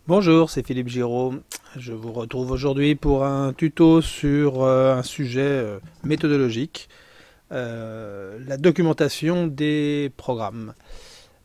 Bonjour, c'est Philippe Giraud. Je vous retrouve aujourd'hui pour un tuto sur un sujet méthodologique, la documentation des programmes.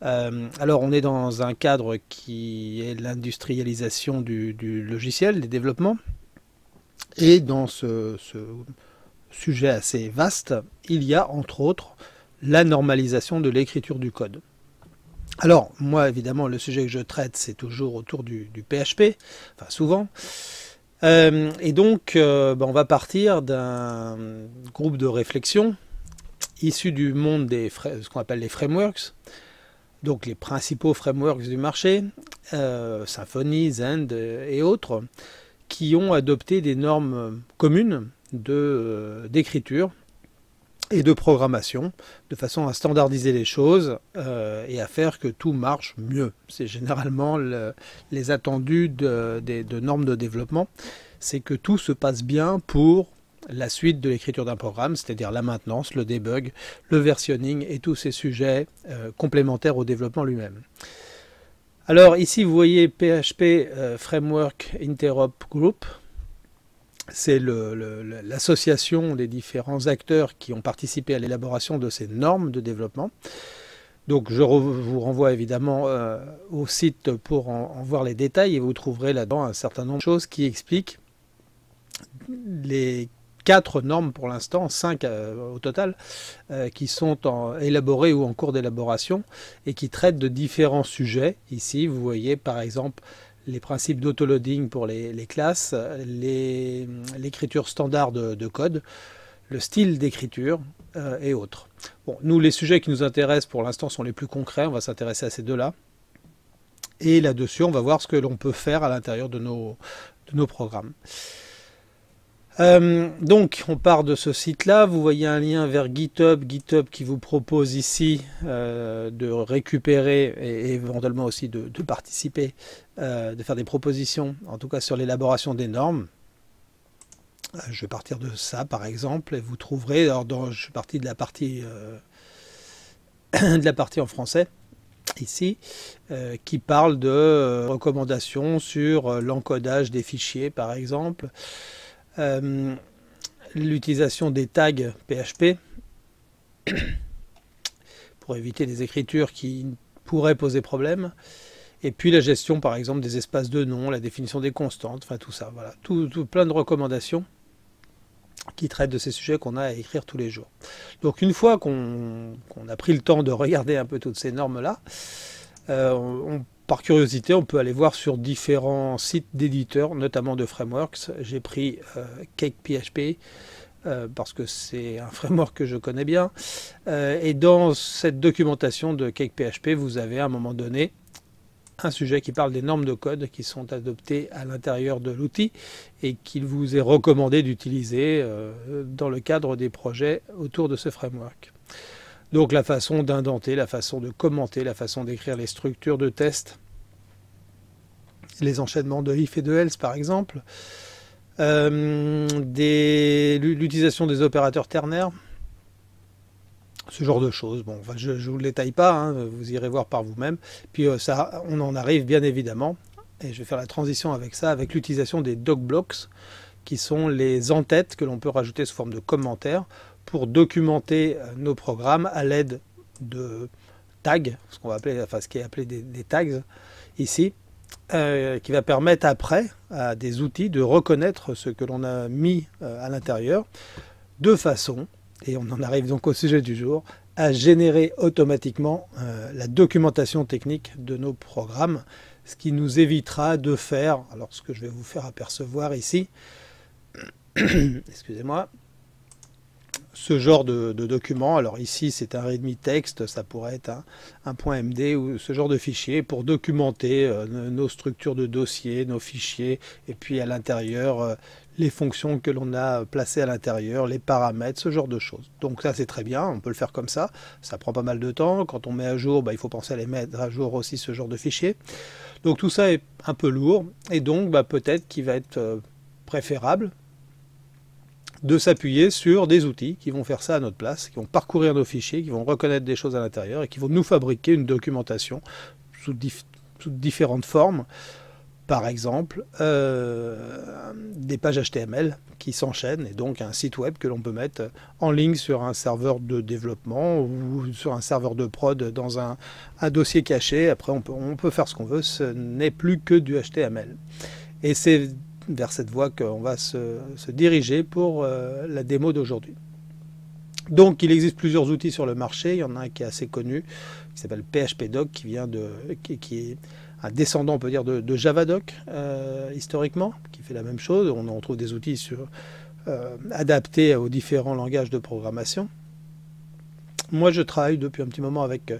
Alors on est dans un cadre qui est l'industrialisation du logiciel, des développements, et dans ce sujet assez vaste, il y a entre autres la normalisation de l'écriture du code. Alors, moi, évidemment, le sujet que je traite, c'est toujours autour du PHP, enfin souvent. Et donc, on va partir d'un groupe de réflexion issu du monde ce qu'on appelle les frameworks, donc les principaux frameworks du marché, Symfony, Zend et autres, qui ont adopté des normes communes d'écriture et de programmation, de façon à standardiser les choses et à faire que tout marche mieux. C'est généralement les attendus de normes de développement, c'est que tout se passe bien pour la suite de l'écriture d'un programme, c'est-à-dire la maintenance, le debug, le versionning et tous ces sujets complémentaires au développement lui-même. Alors ici vous voyez PHP Framework Interop Group. C'est l'association des différents acteurs qui ont participé à l'élaboration de ces normes de développement. Donc je vous renvoie évidemment au site pour en voir les détails et vous trouverez là-dedans un certain nombre de choses qui expliquent les 4 normes pour l'instant, 5 au total, qui sont élaborées ou en cours d'élaboration et qui traitent de différents sujets. Ici vous voyez par exemple les principes d'autoloading pour les classes, l'écriture standard de code, le style d'écriture et autres. Bon, nous, les sujets qui nous intéressent pour l'instant sont les plus concrets, on va s'intéresser à ces deux-là. Et là-dessus, on va voir ce que l'on peut faire à l'intérieur de nos programmes. Donc on part de ce site-là, vous voyez un lien vers GitHub qui vous propose ici de récupérer et éventuellement aussi de participer, de faire des propositions, en tout cas sur l'élaboration des normes. Je vais partir de ça par exemple, et vous trouverez, alors je suis parti de la partie, en français, ici, qui parle de recommandations sur l'encodage des fichiers par exemple. L'utilisation des tags PHP pour éviter des écritures qui pourraient poser problème, et puis la gestion par exemple des espaces de nom, la définition des constantes, enfin tout ça, voilà, plein de recommandations qui traitent de ces sujets qu'on a à écrire tous les jours. Donc une fois qu'on a pris le temps de regarder un peu toutes ces normes là, par curiosité, on peut aller voir sur différents sites d'éditeurs, notamment de frameworks. J'ai pris CakePHP parce que c'est un framework que je connais bien. Et dans cette documentation de CakePHP, vous avez à un moment donné un sujet qui parle des normes de code qui sont adoptées à l'intérieur de l'outil et qu'il vous est recommandé d'utiliser dans le cadre des projets autour de ce framework. Donc la façon d'indenter, la façon de commenter, la façon d'écrire les structures de test, les enchaînements de if et de else par exemple, l'utilisation des opérateurs ternaires, ce genre de choses. Bon, enfin, je ne vous le détaille pas, hein, vous irez voir par vous-même. Puis ça, on en arrive bien évidemment, et je vais faire la transition avec ça, avec l'utilisation des docblocks, qui sont les en-têtes que l'on peut rajouter sous forme de commentaires pour documenter nos programmes à l'aide de tags, ce qu'on va appeler, enfin ce qui est appelé des tags ici, qui va permettre après à des outils de reconnaître ce que l'on a mis à l'intérieur de façon, et on en arrive donc au sujet du jour, à générer automatiquement la documentation technique de nos programmes, ce qui nous évitera de faire, alors ce que je vais vous faire apercevoir ici, excusez-moi, ce genre de document. Alors ici c'est un readme texte, ça pourrait être un .md ou ce genre de fichier pour documenter nos structures de dossiers, nos fichiers, et puis à l'intérieur les fonctions que l'on a placées à l'intérieur, les paramètres, ce genre de choses. Donc ça c'est très bien, on peut le faire comme ça prend pas mal de temps. Quand on met à jour, il faut penser à les mettre à jour aussi, ce genre de fichiers. Donc tout ça est un peu lourd, et donc peut-être qu'il va être préférable de s'appuyer sur des outils qui vont faire ça à notre place, qui vont parcourir nos fichiers, qui vont reconnaître des choses à l'intérieur et qui vont nous fabriquer une documentation sous différentes formes Par exemple, des pages HTML qui s'enchaînent et donc un site web que l'on peut mettre en ligne sur un serveur de développement ou sur un serveur de prod dans un dossier caché. Après, on peut faire ce qu'on veut, ce n'est plus que du HTML. Et c'est vers cette voie qu'on va se diriger pour la démo d'aujourd'hui. Donc il existe plusieurs outils sur le marché, il y en a un qui est assez connu, qui s'appelle PHPDoc, qui est un descendant, on peut dire, de Javadoc, historiquement, qui fait la même chose. On en trouve des outils adaptés aux différents langages de programmation. Moi, je travaille depuis un petit moment avec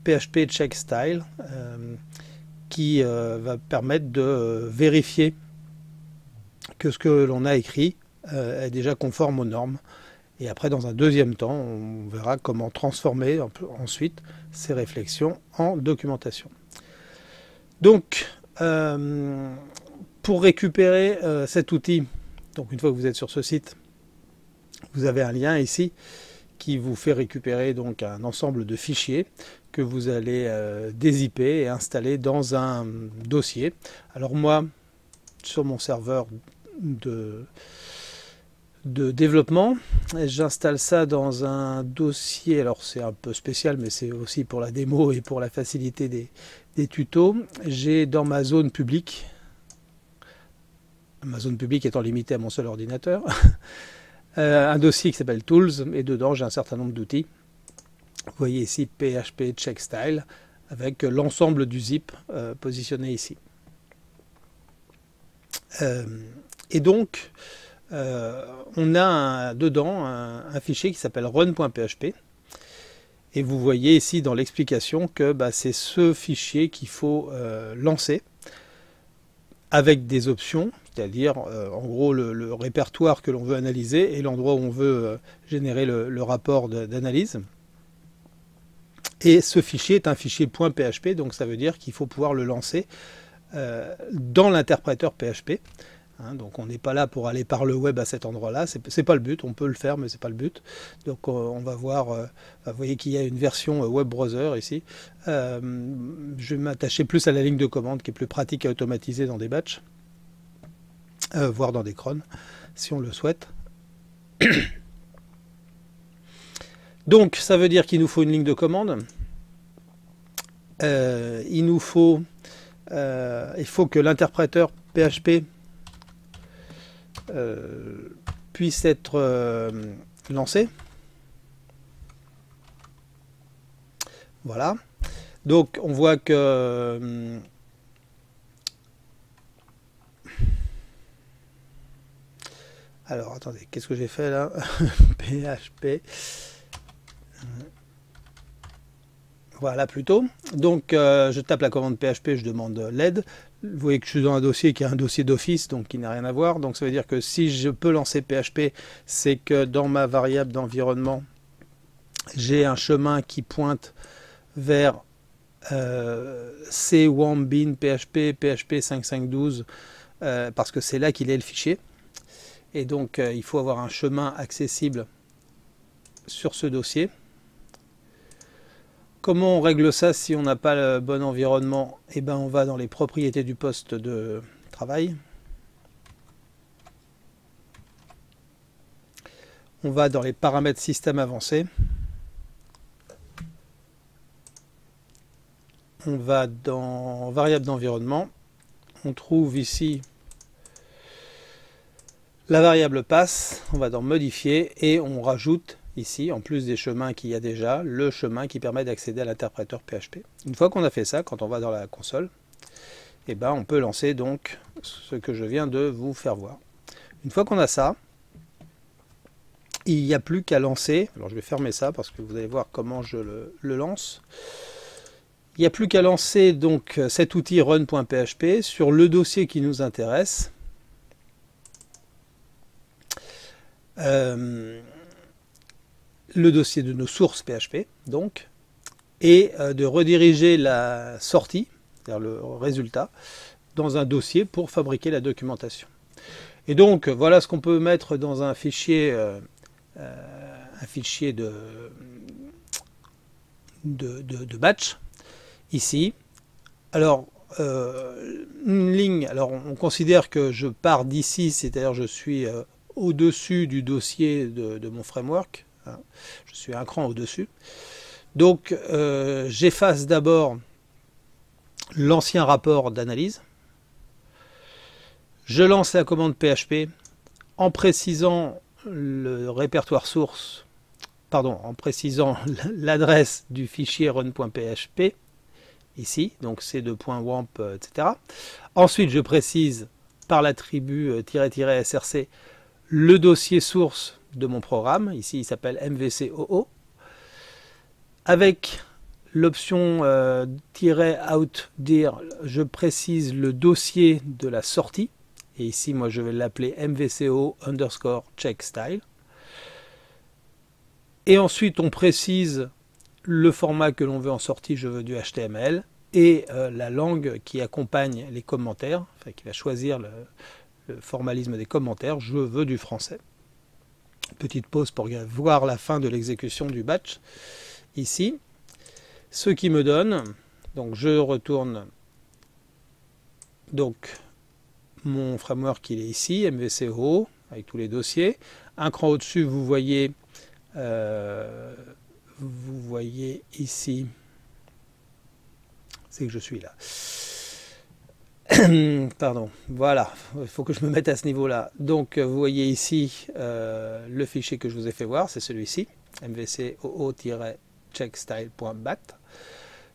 PHP Check Style, qui va permettre de vérifier que ce que l'on a écrit est déjà conforme aux normes. Et après, dans un deuxième temps, on verra comment transformer ensuite ces réflexions en documentation. Donc, pour récupérer cet outil, donc une fois que vous êtes sur ce site, vous avez un lien ici qui vous fait récupérer donc un ensemble de fichiers que vous allez dézipper et installer dans un dossier. Alors moi, sur mon serveur de développement, j'installe ça dans un dossier, alors c'est un peu spécial mais c'est aussi pour la démo et pour la facilité des tutos. J'ai dans ma zone publique étant limitée à mon seul ordinateur, un dossier qui s'appelle Tools, et dedans j'ai un certain nombre d'outils. Vous voyez ici PHP Check Style avec l'ensemble du zip positionné ici. Et donc on a dedans un fichier qui s'appelle run.php, et vous voyez ici dans l'explication que c'est ce fichier qu'il faut lancer avec des options, c'est-à-dire en gros le répertoire que l'on veut analyser et l'endroit où on veut générer le rapport d'analyse. Et ce fichier est un fichier .php, donc ça veut dire qu'il faut pouvoir le lancer dans l'interpréteur PHP. Donc on n'est pas là pour aller par le web à cet endroit-là, c'est pas le but, on peut le faire mais c'est pas le but. Donc on va voir, vous voyez qu'il y a une version web browser ici. Je vais m'attacher plus à la ligne de commande qui est plus pratique à automatiser dans des batchs, voire dans des crons si on le souhaite. Donc ça veut dire qu'il nous faut une ligne de commande. Il faut que l'interpréteur PHP puisse être lancé. Voilà. Donc on voit que alors attendez, qu'est-ce que j'ai fait là? PHP. Voilà plutôt. Donc je tape la commande PHP, je demande l'aide. Vous voyez que je suis dans un dossier qui est un dossier d'office, donc qui n'a rien à voir. Donc ça veut dire que si je peux lancer PHP, c'est que dans ma variable d'environnement, j'ai un chemin qui pointe vers cwambin php, php 5512, parce que c'est là qu'il est le fichier. Et donc il faut avoir un chemin accessible sur ce dossier. Comment on règle ça si on n'a pas le bon environnement? Eh bien, on va dans les propriétés du poste de travail. On va dans les paramètres système avancés. On va dans variable d'environnement. On trouve ici la variable pass. On va dans modifier et on rajoute ici, en plus des chemins qu'il y a déjà, le chemin qui permet d'accéder à l'interpréteur PHP. Une fois qu'on a fait ça, quand on va dans la console, eh ben, on peut lancer donc ce que je viens de vous faire voir. Une fois qu'on a ça, il n'y a plus qu'à lancer. Alors je vais fermer ça parce que vous allez voir comment je le lance. Il n'y a plus qu'à lancer donc cet outil run.php sur le dossier qui nous intéresse. Le dossier de nos sources PHP, donc, et de rediriger la sortie, c'est-à-dire le résultat, dans un dossier pour fabriquer la documentation. Et donc, voilà ce qu'on peut mettre dans un fichier de batch, ici. Alors, une ligne ligne. Alors on considère que je pars d'ici, c'est-à-dire je suis au-dessus du dossier de mon framework. Hein. Je suis un cran au-dessus. Donc j'efface d'abord l'ancien rapport d'analyse. Je lance la commande PHP en précisant le répertoire source, pardon, en précisant l'adresse du fichier run.php, ici, donc c2.wamp, etc. Ensuite, je précise par l'attribut --src le dossier source de mon programme, ici il s'appelle mvcoo, avec l'option -outdir, je précise le dossier de la sortie, et ici moi je vais l'appeler mvco_checkstyle. Et ensuite on précise le format que l'on veut en sortie, je veux du HTML, et la langue qui accompagne les commentaires, enfin qui va choisir le formalisme des commentaires, je veux du français. Petite pause pour voir la fin de l'exécution du batch, ici. Ce qui me donne, donc je retourne, donc mon framework il est ici, MVCO, avec tous les dossiers. Un cran au-dessus, vous voyez ici, c'est que je suis là. Pardon, voilà, il faut que je me mette à ce niveau-là. Donc vous voyez ici le fichier que je vous ai fait voir, c'est celui-ci, mvcoo-checkstyle.bat.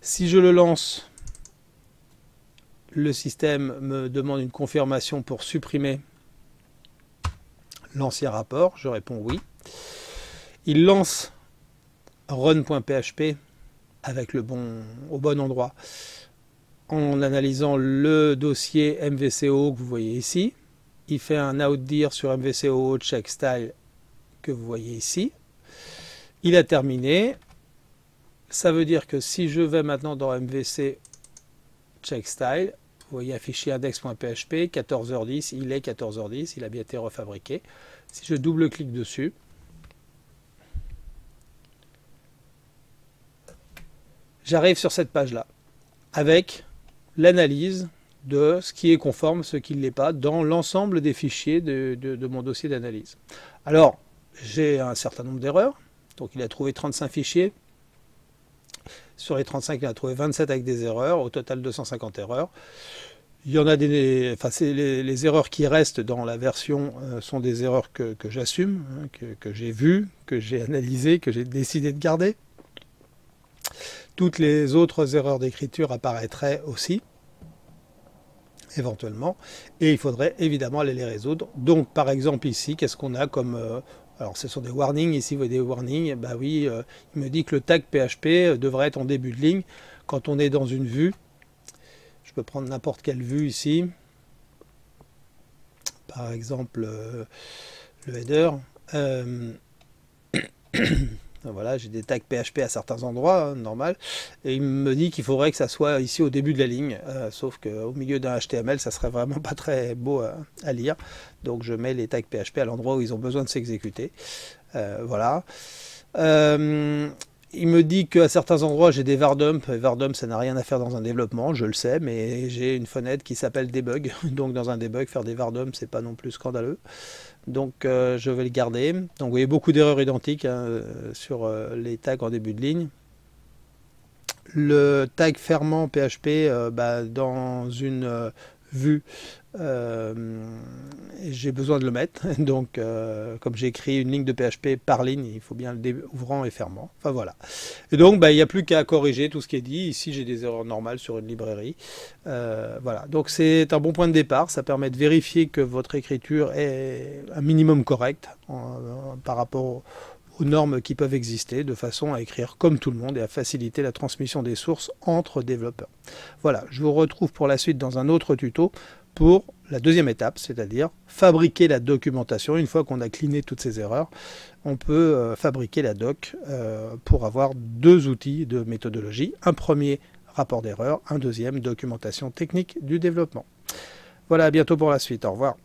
Si je le lance, le système me demande une confirmation pour supprimer l'ancien rapport. Je réponds oui. Il lance run.php avec au bon endroit en analysant le dossier MVCO que vous voyez ici. Il fait un outdir sur MVCO checkstyle que vous voyez ici. Il a terminé. Ça veut dire que si je vais maintenant dans MVC checkstyle, vous voyez un fichier index.php, 14h10, il est 14h10, il a bien été refabriqué. Si je double-clique dessus, j'arrive sur cette page-là, avec l'analyse de ce qui est conforme, ce qui ne l'est pas, dans l'ensemble des fichiers de mon dossier d'analyse. Alors, j'ai un certain nombre d'erreurs, donc il a trouvé 35 fichiers. Sur les 35, il a trouvé 27 avec des erreurs, au total 250 erreurs. Il y en a les erreurs qui restent dans la version sont des erreurs que j'assume, hein, que j'ai vues, que j'ai analysées, que j'ai décidé de garder. Toutes les autres erreurs d'écriture apparaîtraient aussi, éventuellement, et il faudrait évidemment aller les résoudre. Donc par exemple ici, qu'est-ce qu'on a comme... alors ce sont des warnings, ici vous voyez des warnings, bah oui, il me dit que le tag PHP devrait être en début de ligne quand on est dans une vue. Je peux prendre n'importe quelle vue ici, par exemple le header. Voilà, j'ai des tags PHP à certains endroits, hein, normal, et il me dit qu'il faudrait que ça soit ici au début de la ligne, sauf qu'au milieu d'un HTML, ça serait vraiment pas très beau à lire, donc je mets les tags PHP à l'endroit où ils ont besoin de s'exécuter. Voilà. Il me dit qu'à certains endroits j'ai des vardump, et vardump ça n'a rien à faire dans un développement, je le sais, mais j'ai une fenêtre qui s'appelle debug, donc dans un debug faire des vardump c'est pas non plus scandaleux. Donc je vais le garder. Donc vous voyez beaucoup d'erreurs identiques hein, sur les tags en début de ligne. Le tag fermant PHP dans une vue, j'ai besoin de le mettre. Donc comme j'ai écrit une ligne de PHP par ligne, il faut bien le ouvrant et fermant. Enfin voilà. Et donc il n'y a plus qu'à corriger tout ce qui est dit. Ici j'ai des erreurs normales sur une librairie. Voilà. Donc c'est un bon point de départ. Ça permet de vérifier que votre écriture est un minimum correcte par rapport aux normes qui peuvent exister, de façon à écrire comme tout le monde et à faciliter la transmission des sources entre développeurs. Voilà, je vous retrouve pour la suite dans un autre tuto pour la deuxième étape, c'est-à-dire fabriquer la documentation. Une fois qu'on a cleané toutes ces erreurs, on peut fabriquer la doc pour avoir deux outils de méthodologie. Un premier, rapport d'erreur, un deuxième, documentation technique du développement. Voilà, à bientôt pour la suite. Au revoir.